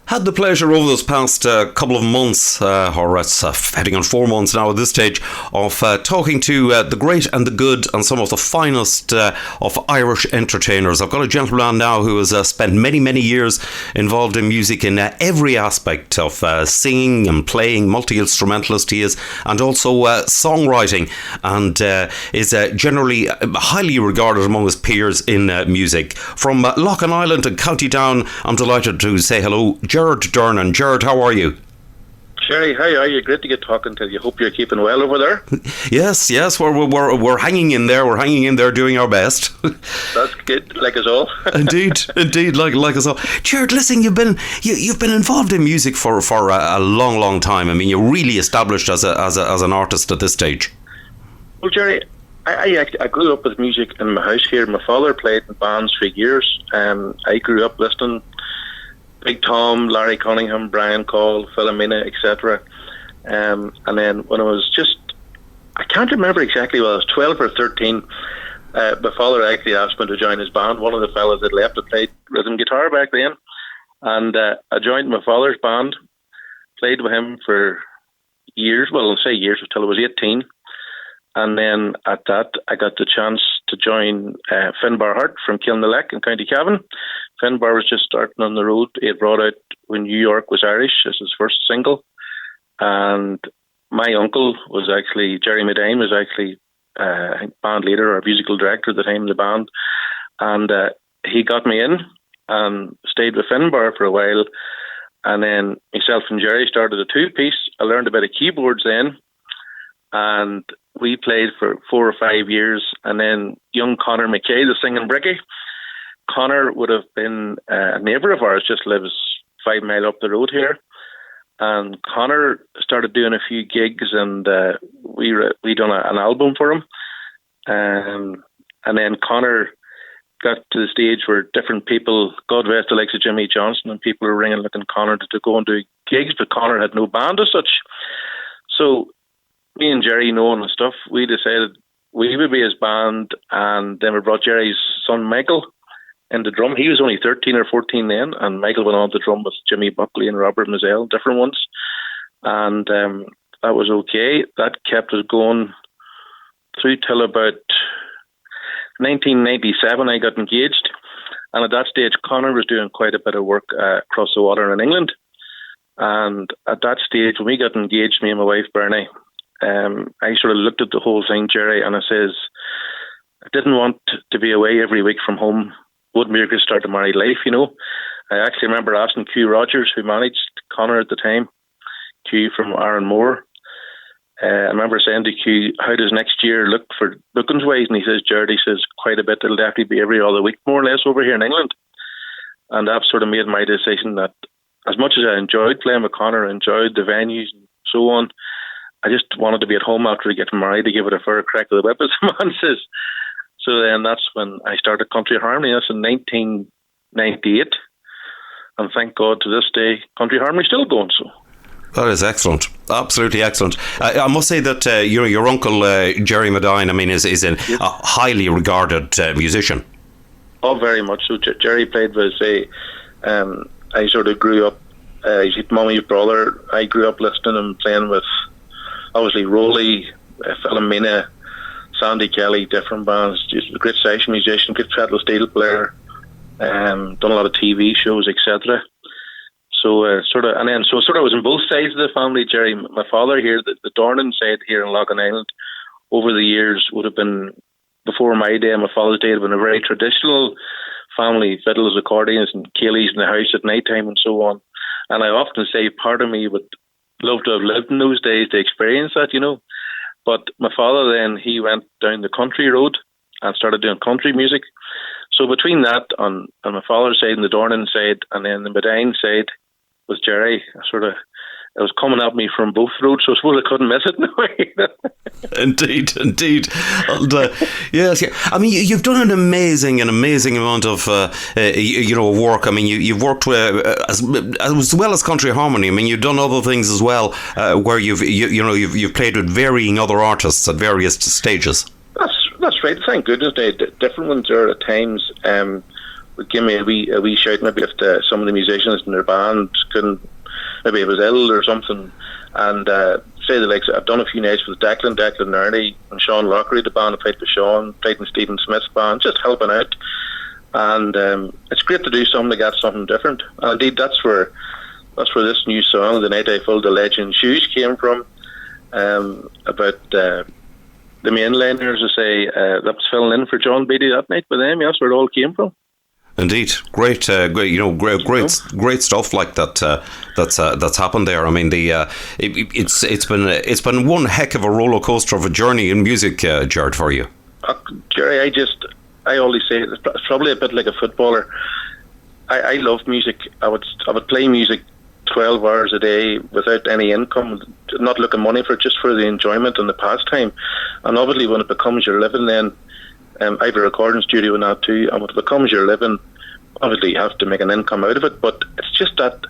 Had the pleasure over this past couple of months, or it's heading on 4 months now at this stage, of talking to the great and the good and some of the finest of Irish entertainers. I've got a gentleman now who has spent many, many years involved in music in every aspect of singing and playing, multi-instrumentalist he is, and also songwriting, and is generally highly regarded among his peers in music. From Loughin Island and County Down, I'm delighted to say hello, Gerard Dornan. Gerard, how are you? Sherry, how are you? Great to get talking to you. Hope you're keeping well over there. Yes, we're hanging in there. We're hanging in there, doing our best. That's good, like us all. indeed, like us all. Gerard, listen, you've been involved in music for a long time. I mean, you're really established as an artist at this stage. Well, Jerry, I grew up with music in my house here. My father played in bands for years. I grew up listening Big Tom, Larry Cunningham, Brian Cole, Philomena, etc. And then when I was I can't remember exactly whether I was 12 or 13, my father actually asked me to join his band. One of the fellas that left had played rhythm guitar back then. And I joined my father's band, played with him for years, well, I'll say years, until I was 18. And then at that, I got the chance to join Finbar Hart from Kilnalek in County Cavan. Finbar was just starting on the road. He had brought out When New York Was Irish as his first single. And my uncle was actually, Jerry Medine was actually band leader or musical director at the time of the band. And he got me in and stayed with Finbar for a while. And then myself and Jerry started a two-piece. I learned a bit of keyboards then. And we played for 4 or 5 years. And then young Conor McKay, the singing brickie, Conor would have been a neighbour of ours, just lives 5 miles up the road here. And Conor started doing a few gigs, and we done an album for him. And then Conor got to the stage where different people, God rest the likes of Jimmy Johnson, and people were ringing looking Conor to go and do gigs, but Conor had no band as such. So me and Jerry, knowing the stuff, we decided we would be his band, and then we brought Jerry's son Michael in the drum. He was only 13 or 14 then, and Michael went on to drum with Jimmy Buckley and Robert Mazzell, different ones. And that was okay. That kept us going through till about 1997. I got engaged, and at that stage Conor was doing quite a bit of work across the water in England. And at that stage, when we got engaged, me and my wife Bernie, I sort of looked at the whole thing, Jerry, and I says, I didn't want to be away every week from home. Wouldn't be able to start a married life, you know. I actually remember asking Q Rogers, who managed Conor at the time, Q from Aaron Moore. I remember saying to Q, how does next year look for bookings wise? And he says, Jared, he says, quite a bit. It'll definitely be every other week, more or less, over here in England. And that sort of made my decision that as much as I enjoyed playing with Conor, enjoyed the venues and so on, I just wanted to be at home after getting married to give it a fair crack of the whip, as the man says. So then that's when I started Country Harmony. That's in 1998. And thank God to this day, Country Harmony's still going. So that is excellent. Absolutely excellent. I must say that your uncle, Jerry Medine, I mean, is a highly regarded musician. Oh, very much so. Jerry played with, I sort of grew up, he's Mummy's brother. I grew up listening and playing with, obviously, Rolly, Philomena, Sandy Kelly, different bands, just a great session musician, good pedal steel player, done a lot of TV shows, etc. So sort of was on both sides of the family, Jerry. My father here, the Dornan side here in Loughin Island, over the years would have been, before my day, my father's day, had been a very traditional family, fiddles, accordions and ceilidhs in the house at night time and so on. And I often say part of me would love to have lived in those days to experience that, you know. But my father then, he went down the country road and started doing country music. So between that, on my father's side and the Dornan side, and then the Medine side with Jerry, it was coming at me from both roads, so I suppose I couldn't miss it in a way. Indeed. And, yes. I mean, you've done an amazing amount of work. I mean, you've worked as well as Country Harmony. I mean, you've done other things as well, where you've played with varying other artists at various stages. That's right. Thank goodness, different ones are at times. would give me a wee shout, maybe if some of the musicians in their band couldn't, maybe it was ill or something, and say the likes. I've done a few nights with Declan Early and Sean Lockery, the band I played with Sean, played in Stephen Smith's band, just helping out. And it's great to do something to get something different. And indeed, that's where this new song, "The Night I Filled the Legend's Shoes," came from. About the mainliners, I say, that was filling in for John Beattie that night with them. That's where it all came from. Indeed, great, great stuff like that. That's happened there. I mean, it's been one heck of a roller coaster of a journey in music, Gerard, for you. Jerry, I always say it's probably a bit like a footballer. I love music. I would play music 12 hours a day without any income, not looking money for it, just for the enjoyment and the pastime. And obviously, when it becomes your living, then. I have a recording studio and that too, and when it becomes your living, obviously you have to make an income out of it, but it's just that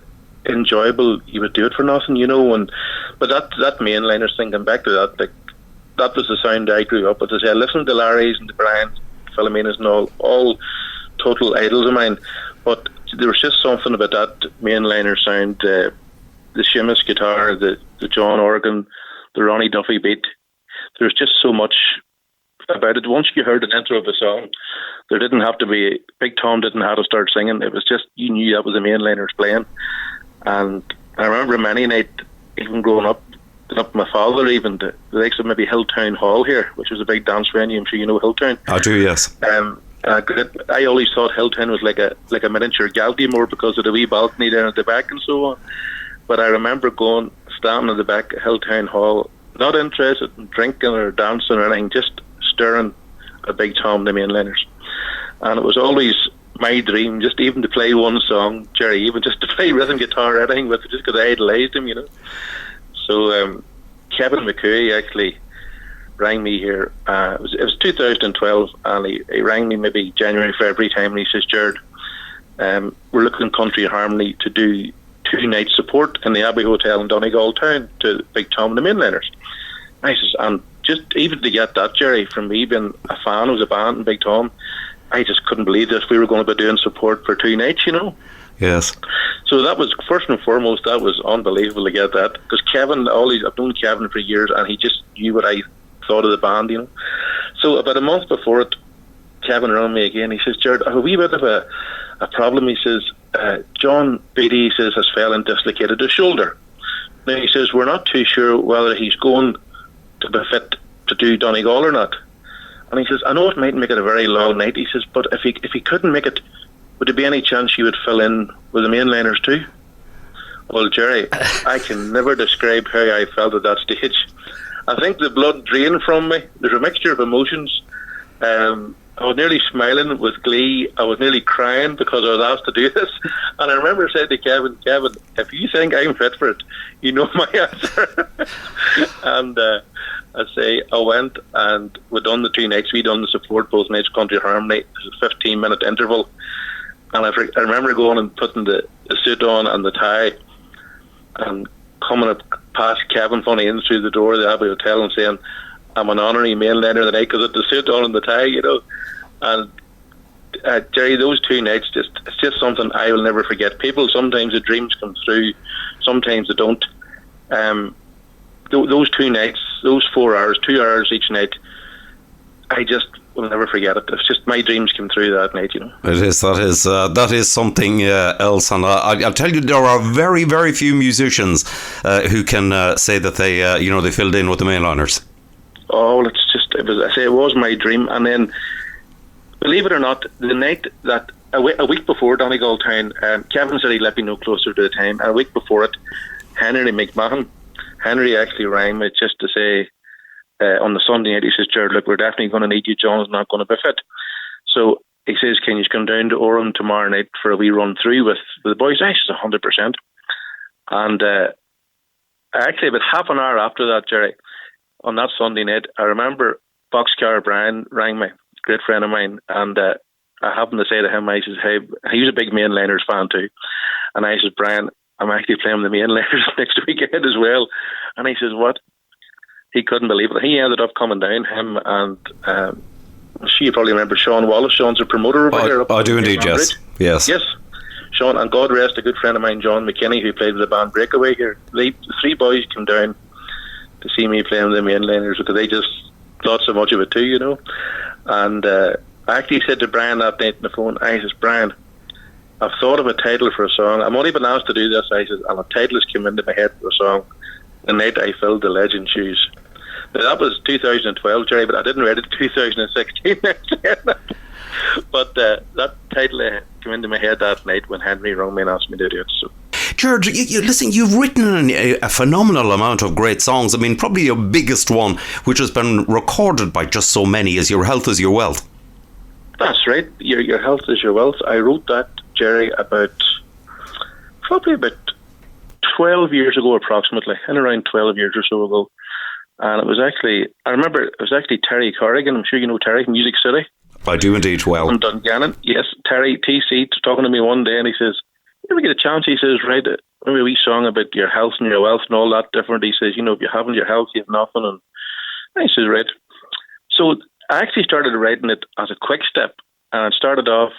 enjoyable, you would do it for nothing, but that mainliners, thinking back to that, like, that was the sound I grew up with. As I listened to Larry's and the Brian's, Philomena's and all total idols of mine, but there was just something about that mainliner sound, the Seamus guitar, the John organ, the Ronnie Duffy beat. There's just so much about it. Once you heard an intro of a song, there didn't have to be, Big Tom didn't have to start singing. It was just, you knew that was the mainliners playing. And I remember many night, even growing up with my father, even the likes of maybe Hilltown Hall here, which was a big dance venue. I'm sure you know Hilltown. I do, yes. I always thought Hilltown was like a miniature Galtymore because of the wee balcony down at the back and so on. But I remember standing at the back of Hilltown Hall, not interested in drinking or dancing or anything, just staring at Big Tom, the mainliners. And it was always my dream, just even to play one song, Jerry, even just to play rhythm guitar or anything with it, just because I idolised him, So Kevin McCooey actually rang me here. It was 2012, and he rang me maybe January, February time, and he says, "Gerard, we're looking Country Harmony to do 2-night support in the Abbey Hotel in Donegal Town to Big Tom and the mainliners." I says, and just even to get that, Jerry, from me being a fan of the band and Big Tom, I just couldn't believe this. We were going to be doing support for 2 nights, Yes. So that was, first and foremost, that was unbelievable to get that. Because Kevin, I've known Kevin for years, and he just knew what I thought of the band, So about a month before it, Kevin rang me again. He says, "Gerard, I have a wee bit of a problem." He says, "John Beattie, he says, has fell and dislocated his shoulder. Now," he says, "we're not too sure whether he's going to be fit to do Donegal or not." And he says, "I know it might make it a very long night." He says, "but if he couldn't make it, would there be any chance you would fill in with the mainliners too?" Well, Jerry, I can never describe how I felt at that stage. I think the blood drained from me. There's a mixture of emotions. I was nearly smiling with glee. I was nearly crying because I was asked to do this. And I remember saying to Kevin, "If you think I'm fit for it, you know my answer." And I went, and we done the 2 nights. We done the support both nights, Country Harmony. There's a 15-minute interval. And I remember going and putting the suit on and the tie, and coming up past Kevin funny in through the door of the Abbey Hotel and saying, "I'm an honorary mainliner tonight because of the suit on and the tie," And Jerry, those 2 nights, it's just something I will never forget. People, sometimes the dreams come through, sometimes they don't. Those 2 nights, those 4 hours, 2 hours each night, I just will never forget it. It's just my dreams came through that night, It is. That is something else, and I'll tell you, there are very, very few musicians who can say that they filled in with the mainliners. Oh, it was my dream. And then, believe it or not, the night that a week before Donegal Town, Kevin said he'd let me know closer to the time. And a week before it, Henry actually rang me just to say, on the Sunday night, he says, "Gerard, look, we're definitely going to need you. John's not going to be fit." So he says, "Can you come down to Orem tomorrow night for a wee run through with the boys?" I says, 100%. And actually, about half an hour after that, Jerry, on that Sunday night, I remember Boxcar Brian rang me, great friend of mine, and I happened to say to him, I says, "Hey," he was a big mainliners fan too, and I says, "Brian, I'm actually playing the mainliners next weekend as well." And he says, "What?" He couldn't believe it. He ended up coming down, him and You probably remember Sean Wallace. Sean's a promoter over here. I do indeed, yes. Yes. Yes. Sean, and God rest a good friend of mine, John McKinney, who played with the band Breakaway here. The three boys came down to see me playing the mainliners because they just thought so much of it too, you know. And I actually said to Brian that night on the phone, I says, Brian, I've thought of a title for a song. I'm only been asked to do this. I says, and a title has come into my head for a song. The Night I Filled the Legend Shoes. Now, that was 2012, Jerry, but I didn't write it in 2016. But that title came into my head that night when Henry rang me and asked me to do it. So. George, listen, you've written a phenomenal amount of great songs. I mean, probably your biggest one, which has been recorded by just so many, is Your Health Is Your Wealth. That's right. Your Health Is Your Wealth. I wrote that, Jerry, probably about 12 years ago approximately, and around 12 years or so ago. And it was actually Terry Corrigan. I'm sure you know Terry from Music City. I do indeed, well. From Dungannon. Yes, Terry TC talking to me one day and he says, you ever get a chance, he says, write maybe a wee song about your health and your wealth and all that different. He says, you know, if you haven't your health, you have nothing. And I says, right. So I actually started writing it as a quick step. And it started off,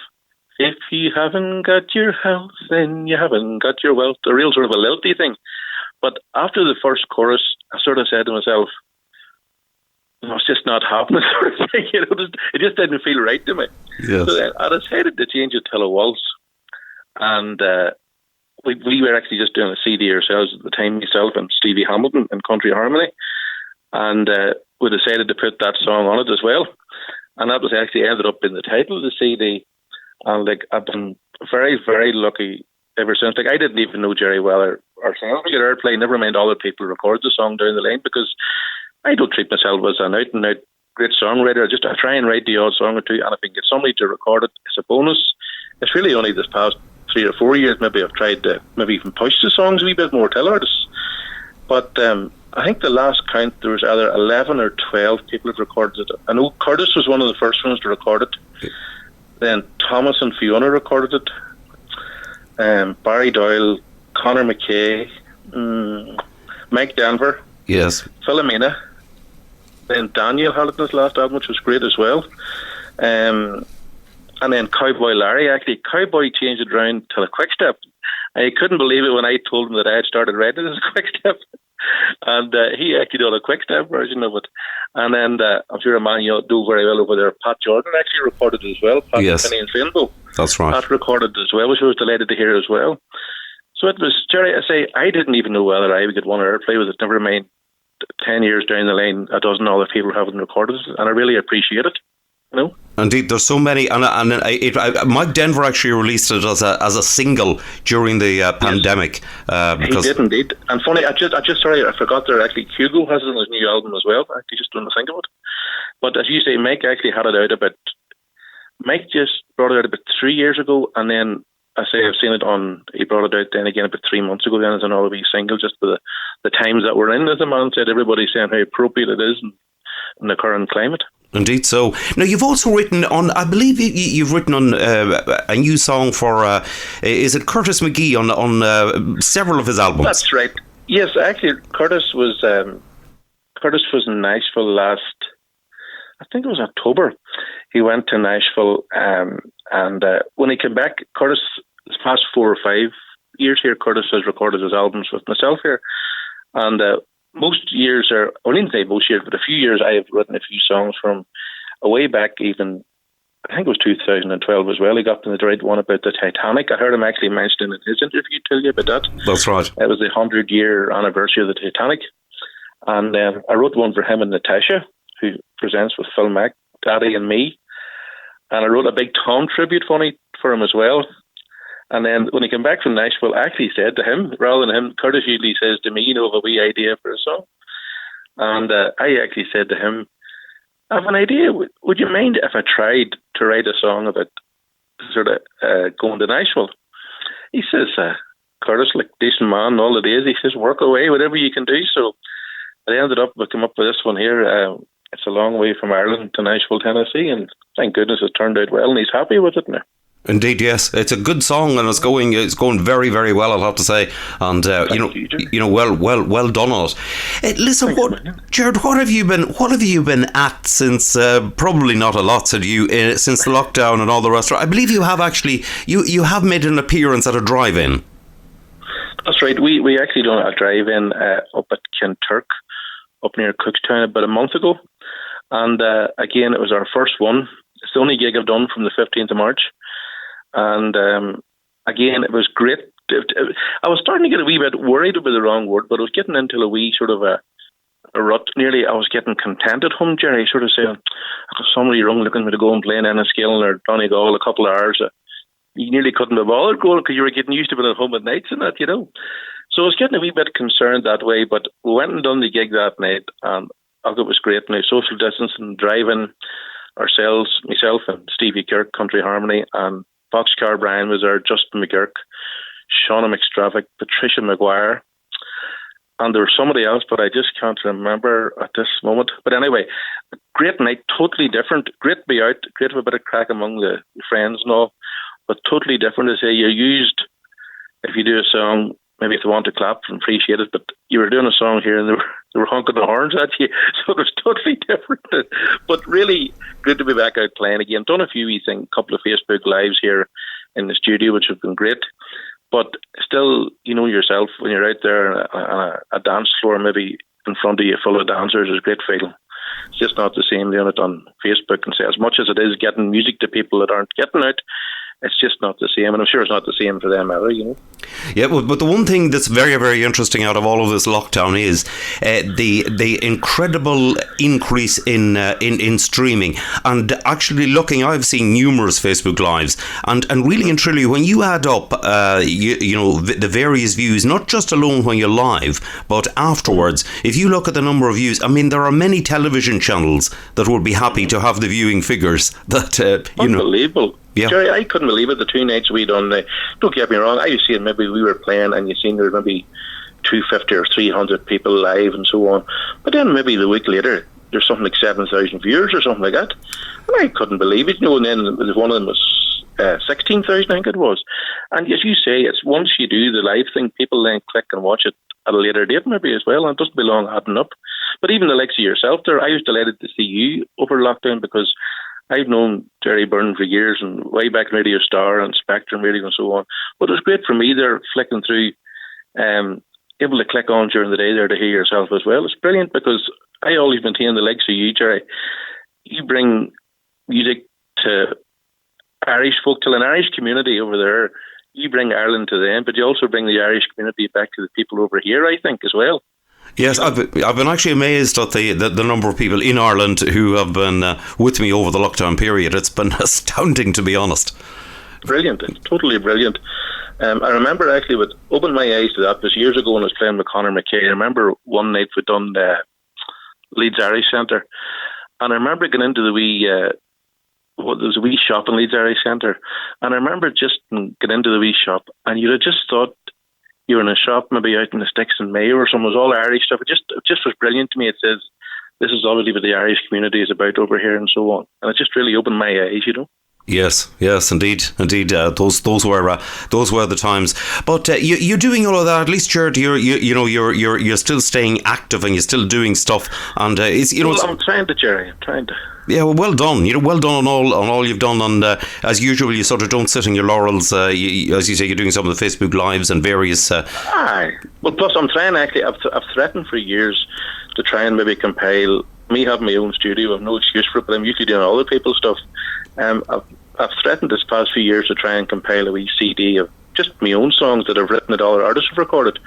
if you haven't got your health, then you haven't got your wealth. A real sort of a lilty thing. But after the first chorus, I sort of said to myself, it's just not happening, sort of thing. You know, it just didn't feel right to me. Yes. So then I decided to change it to a waltz. And we were actually just doing a CD ourselves at the time, myself and Stevie Hamilton in Country Harmony. And we decided to put that song on it as well. And that was actually ended up in the title of the CD. And like I've been very, very lucky ever since. Like I didn't even know Jerry Weller ourselves at Airplay, never mind other people record the song down the line, because I don't treat myself as an out and out great songwriter. I try and write the odd song or two, and if I can get somebody to record it, it's a bonus. It's really only this past 3 or 4 years maybe I've tried to maybe even push the songs a wee bit more, tell artists. But I think the last count there was either 11 or 12 people have recorded it. I know Curtis was one of the first ones to record it. Okay. Then Thomas and Fiona recorded it. Barry Doyle, Conor McKay, Mike Denver, yes, Philomena. Then Daniel had it in his last album, which was great as well. And then Cowboy Larry. Actually, Cowboy changed it around to a quick step. I couldn't believe it when I told him that I had started writing it as a quick step. And he actually did a quick step version of it. And then I'm sure a man you do very well over there, Pat Jordan, actually recorded it as well. Pat Finney and Finbo. That's right. Pat recorded it as well, which I was delighted to hear as well. So it was, Jerry, I say, I didn't even know whether I would get one Airplay with it. Never mind, 10 years down the line, a dozen other people haven't recorded it. And I really appreciate it. You know? Indeed, there's so many, and Mike Denver actually released it as a single during the pandemic. Because he did indeed. And funny, I forgot there actually Hugo has it on his new album as well. I actually just didn't think of it. But as you say, Mike actually had it out Mike just brought it out about 3 years ago, and then I say I've seen it he brought it out then again about 3 months ago then as another wee single, just for the times that we're in, as the man said. Everybody's saying how appropriate it is in the current climate. Indeed so. Now, you've also written on, I believe you've written on a new song for, is it Curtis McGee on several of his albums? That's right. Yes, actually, Curtis was in Nashville last, I think it was October. He went to Nashville, and when he came back, Curtis, this past 4 or 5 years here, Curtis has recorded his albums with myself here. And most years I wouldn't say most years, but a few years I have written a few songs from way back, even I think it was 2012 as well. He got the right one about the Titanic. I heard him actually mention in his interview tell you about that. That's right. It was the 100-year anniversary of the Titanic. And I wrote one for him and Natasha, who presents with Phil Mack, Daddy and Me. And I wrote a big Tom tribute for him as well. And then when he came back from Nashville, I actually said to him, rather than him, Curtis usually says to me, you know, have a wee idea for a song. And I actually said to him, I have an idea. Would you mind if I tried to write a song about sort of going to Nashville? He says, Curtis, like decent man all the days, he says, work away, whatever you can do. So I ended up, we came up with this one here. It's a long way from Ireland to Nashville, Tennessee. And thank goodness it turned out well, and he's happy with it now. Indeed, yes, it's a good song, and it's going very, very well, I'll have to say. And well done on it. Listen, Gerard, what have you been at since? Probably not a lot, said you, since the lockdown and all the rest. I believe you have actually you have made an appearance at a drive-in. That's right. We actually done a drive-in up at Kinturk, up near Cookstown, about a month ago, and again, it was our first one. It's the only gig I've done from the 15th of March. And again, it was great. I was starting to get a wee bit worried would be the wrong word, but I was getting into a wee sort of a rut. Nearly, I was getting content at home, Jerry, sort of saying, somebody rung looking for me to go and play in Enniskillen or Donegal a couple of hours. You nearly couldn't be bothered going because you were getting used to being at home at nights and that, So I was getting a wee bit concerned that way, but we went and done the gig that night, and I thought it was great. Now, social distancing, driving ourselves, myself and Stevie Kirk, Country Harmony, and Boxcar Brian was there, Justin McGurk, Shauna McStravick, Patricia McGuire, and there was somebody else, but I just can't remember at this moment. But anyway, great night, totally different. Great to be out, great to have a bit of crack among the friends and all, but totally different. To say you're used, if you do a song, maybe if they want to clap and appreciate it, but you were doing a song here and they were honking the horns at you, so it was totally different. But really good to be back out playing again. Done a few wee things, a couple of Facebook Lives here in the studio, which have been great. But still, you know yourself, when you're out there on a dance floor, maybe in front of you full of dancers, it's a great feeling. It's just not the same doing it on Facebook and say, as much as it is getting music to people that aren't getting out, it's just not the same, and I'm sure it's not the same for them either, Yeah, but the one thing that's very, very interesting out of all of this lockdown is the incredible increase in streaming. And actually looking, I've seen numerous Facebook Lives, and really and truly, when you add up, the various views, not just alone when you're live, but afterwards, if you look at the number of views, I mean, there are many television channels that would be happy to have the viewing figures that, Unbelievable. Yeah. Jerry, I couldn't believe it. The 2 nights we done. Don't get me wrong. I was seeing maybe we were playing and you seen there maybe 250 or 300 people live and so on. But then maybe the week later there's something like 7,000 viewers or something like that. And I couldn't believe it. And then one of them was 16,000, I think it was. And as you say, it's once you do the live thing, people then click and watch it at a later date maybe as well, and it doesn't belong adding up. But even the likes of yourself there, I was delighted to see you over lockdown because I've known Jerry Byrne for years and way back Radio Star and Spectrum Radio and so on. But it was great for me there, flicking through, able to click on during the day there to hear yourself as well. It's brilliant because I always maintain the likes of you, Jerry. You bring music to Irish folk, to an Irish community over there. You bring Ireland to them, but you also bring the Irish community back to the people over here, I think, as well. Yes, I've been actually amazed at the number of people in Ireland who have been with me over the lockdown period. It's been astounding, to be honest. Brilliant. It's totally brilliant. I remember actually what opened my eyes to that was years ago when I was playing with Conor McKay. I remember one night we'd done Leeds Irish Centre, and I remember getting into the wee there was a wee shop in Leeds Irish Centre, and I remember just getting into the wee shop, and you'd have just thought you were in a shop maybe out in the sticks in Mayo or something. It was all Irish stuff. It just was brilliant to me. It says this is obviously what the Irish community is about over here and so on, and it just really opened my eyes, Yes, indeed. Those were the times. But you're doing all of that. At least you're still staying active and you're still doing stuff. And I'm trying to, Jerry. I'm trying to. Yeah, well done. Well done on all you've done. And as usual, you sort of don't sit on your laurels. As you say, you're doing some of the Facebook Lives and various. Aye. Well, plus I'm trying actually. I've threatened for years to try and maybe compile. Me having my own studio, I've no excuse for it, but I'm usually doing other people's stuff. I've threatened this past few years to try and compile a wee CD of just my own songs that I've written that other artists have recorded.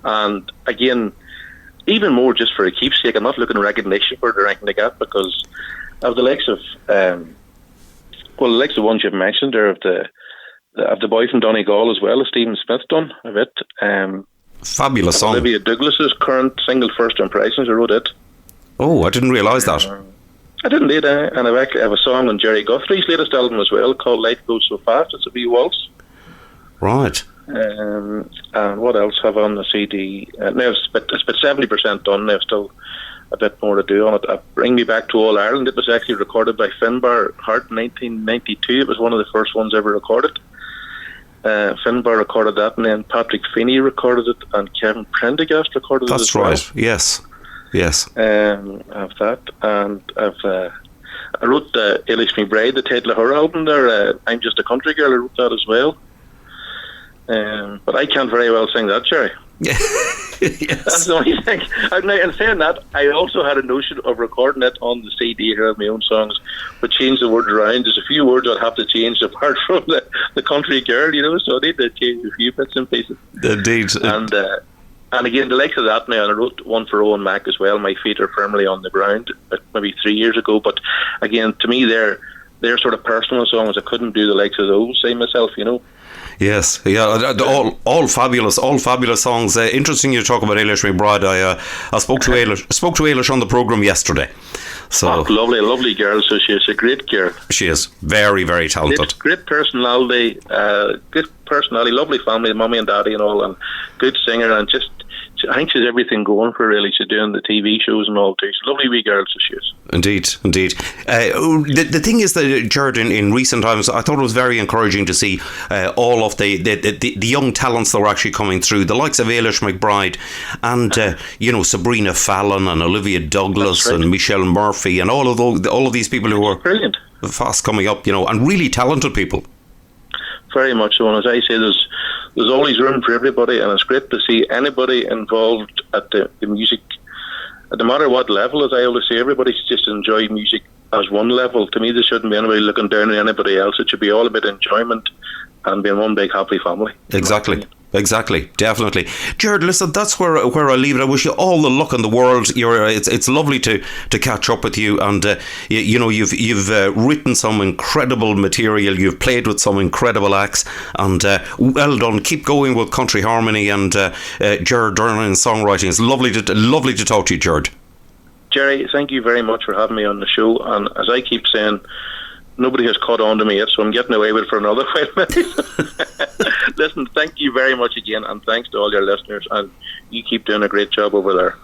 And again, even more just for a keepsake, I'm not looking at recognition for it or anything like that, because of the likes of the likes of ones you've mentioned there, of the boy from Donegal as well, as Stephen Smith done a bit. Fabulous song. Olivia Douglas's current single First Impressions, I wrote it. Oh, I didn't realise that. I didn't need it, and I have a song on Jerry Guthrie's latest album as well called Life Goes So Fast. It's a wee waltz. Right. And what else have I on the CD? Now it's about 70% done. Now still a bit more to do on it. Bring Me Back to All Ireland. It was actually recorded by Finbar Hart in 1992. It was one of the first ones ever recorded. Finbar recorded that, and then Patrick Feeney recorded it, and Kevin Prendergast recorded it as well. That's right, yes. I have that, and I wrote Eilish McBride, the title of her album there, I'm Just a Country Girl. I wrote that as well. But I can't very well sing that, Jerry. Yes. That's the only thing. And saying that, I also had a notion of recording it on the CD here of my own songs, but change the words around. There's a few words I'd have to change apart from the country girl, so I need to change a few bits and pieces. Indeed. And again, the likes of that now, and I wrote one for Owen Mac as well, My Feet Are Firmly on the Ground, maybe 3 years ago. But again, to me, they're sort of personal songs. I couldn't do the likes of those, say myself, Yes, yeah, all fabulous songs. Interesting you talk about Eilish McBride. I spoke to Eilish on the programme yesterday. So lovely girl. So she's a great girl. She is very, very talented. Great personality. Lovely family, mummy and daddy and all, and good singer, and just I think she's everything going for her, really. She's doing the TV shows and all too. She's a lovely wee girl, so she is. Indeed. The thing is that, Gerard, in recent times, I thought it was very encouraging to see all of the young talents that were actually coming through, the likes of Eilish McBride and Sabrina Fallon and Olivia Douglas and Michelle Murphy and all of these people who are brilliant, fast coming up, and really talented people. Very much so, and as I say, there's always room for everybody, and it's great to see anybody involved at the music, no matter what level. As I always say, everybody should just enjoy music as one level. To me, there shouldn't be anybody looking down on anybody else. It should be all about enjoyment and being one big happy family. Exactly, definitely. Gerard, listen, that's where I leave it. I wish you all the luck in the world. It's lovely to catch up with you, and you've written some incredible material. You've played with some incredible acts, and well done. Keep going with Country Harmony and Gerard Dornan songwriting. It's lovely to talk to you, Gerard. Jerry, thank you very much for having me on the show. And as I keep saying, nobody has caught on to me yet, so I'm getting away with it for another 5 minutes. Listen, thank you very much again, and thanks to all your listeners, and you keep doing a great job over there.